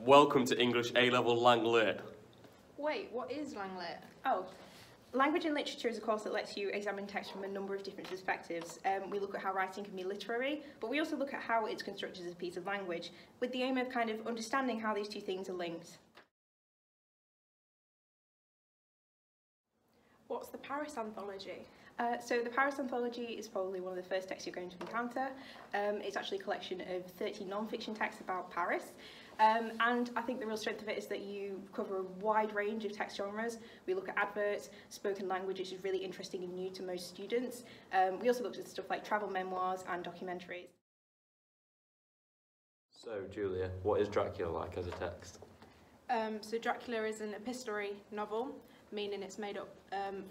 Welcome to English A-Level Lang Lit. Wait, what is Lang Lit? Oh, language and literature is a course that lets you examine text from a number of different perspectives. We look at how writing can be literary, but we also look at how it's constructed as a piece of language, with the aim of kind of understanding how these two things are linked. What's the Paris Anthology? So the Paris Anthology is probably one of the first texts you're going to encounter. It's actually a collection of 30 non-fiction texts about Paris. And I think the real strength of it is that you cover a wide range of text genres. We look at adverts, spoken language, which is really interesting and new to most students. We also looked at stuff like travel memoirs and documentaries. So, Julia, what is Dracula like as a text? So Dracula is an epistolary novel, meaning it's made up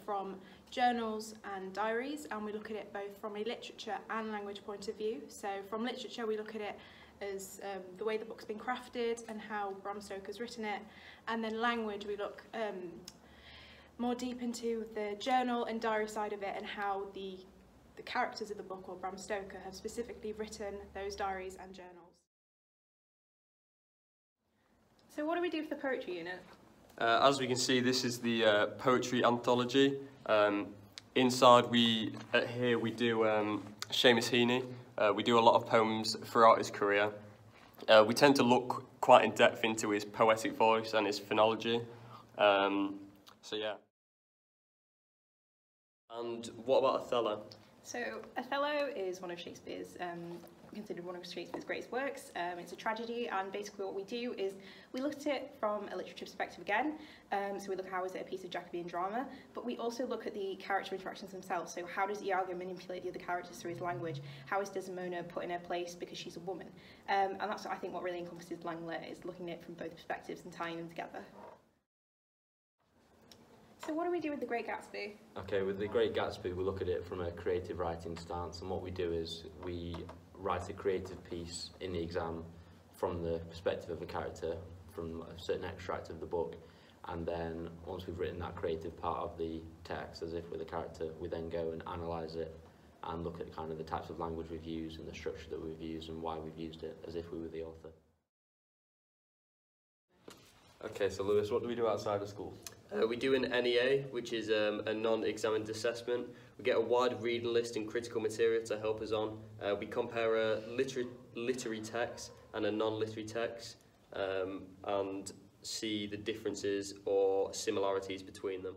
from journals and diaries, and we look at it both from a literature and language point of view. So from literature we look at it as the way the book's been crafted and how Bram Stoker's written it, and then language we look more deep into the journal and diary side of it and how the characters of the book, or Bram Stoker, have specifically written those diaries and journals. So what do we do for the poetry unit? As we can see, this is the poetry anthology. Inside here we do Seamus Heaney. We do a lot of poems throughout his career. We tend to look quite in depth into his poetic voice and his phonology. So yeah. And what about Othello? So Othello is one of Shakespeare's, considered one of Shakespeare's greatest works. It's a tragedy, and basically what we do is we look at it from a literature perspective again. So we look at how is it a piece of Jacobean drama, but we also look at the character interactions themselves. So how does Iago manipulate the other characters through his language? How is Desdemona put in her place because she's a woman? And that's I think what really encompasses Lang Lit, is looking at it from both perspectives and tying them together. So what do we do with The Great Gatsby? Okay, with The Great Gatsby we look at it from a creative writing stance, and what we do is we write a creative piece in the exam from the perspective of a character, from a certain extract of the book, and then once we've written that creative part of the text as if with a character, we then go and analyse it and look at kind of the types of language we've used and the structure that we've used and why we've used it as if we were the author. Okay, so Lewis, what do we do outside of school? We do an NEA, which is a non-examined assessment. We get a wide reading list and critical material to help us on. We compare a literary text and a non-literary text and see the differences or similarities between them.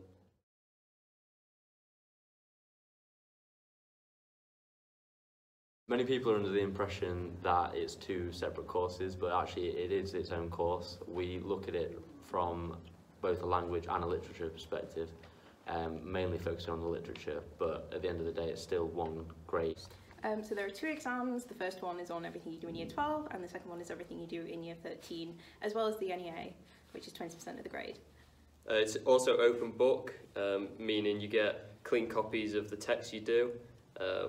Many people are under the impression that it's two separate courses, but actually it is its own course. We look at it from both a language and a literature perspective, mainly focusing on the literature, but at the end of the day it's still one grade. So there are two exams. The first one is on everything you do in year 12, and the second one is everything you do in year 13, as well as the NEA, which is 20% of the grade. It's also open book, meaning you get clean copies of the text you do,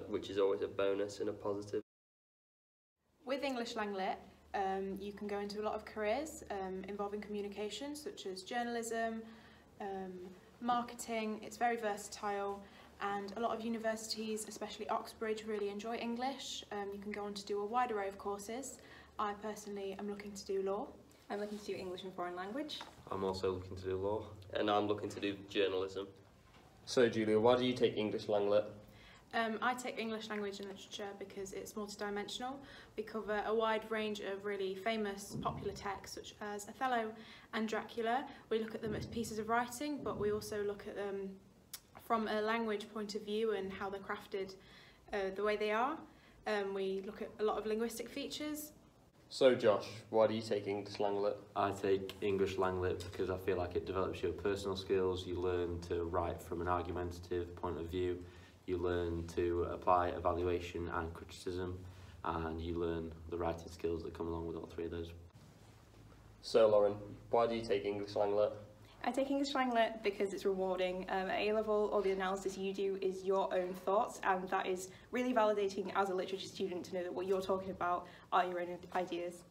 which is always a bonus and a positive. With English Lang Lit, you can go into a lot of careers involving communication, such as journalism, marketing. It's very versatile, and a lot of universities, especially Oxbridge, really enjoy English. You can go on to do a wide array of courses. I personally am looking to do law. I'm looking to do English and foreign language. I'm also looking to do law. And I'm looking to do journalism. So Julia, why do you take English Lang Lit? I take English language and literature because it's multidimensional. We cover a wide range of really famous, popular texts such as Othello and Dracula. We look at them as pieces of writing, but we also look at them from a language point of view and how they're crafted the way they are. We look at a lot of linguistic features. So Josh, why do you take English Lang Lit? I take English Lang Lit because I feel like it develops your personal skills. You learn to write from an argumentative point of view. You learn to apply evaluation and criticism, and you learn the writing skills that come along with all three of those. So Lauren, why do you take English Lang Lit? I take English Lang Lit because it's rewarding. At A-level, all the analysis you do is your own thoughts, and that is really validating as a literature student to know that what you're talking about are your own ideas.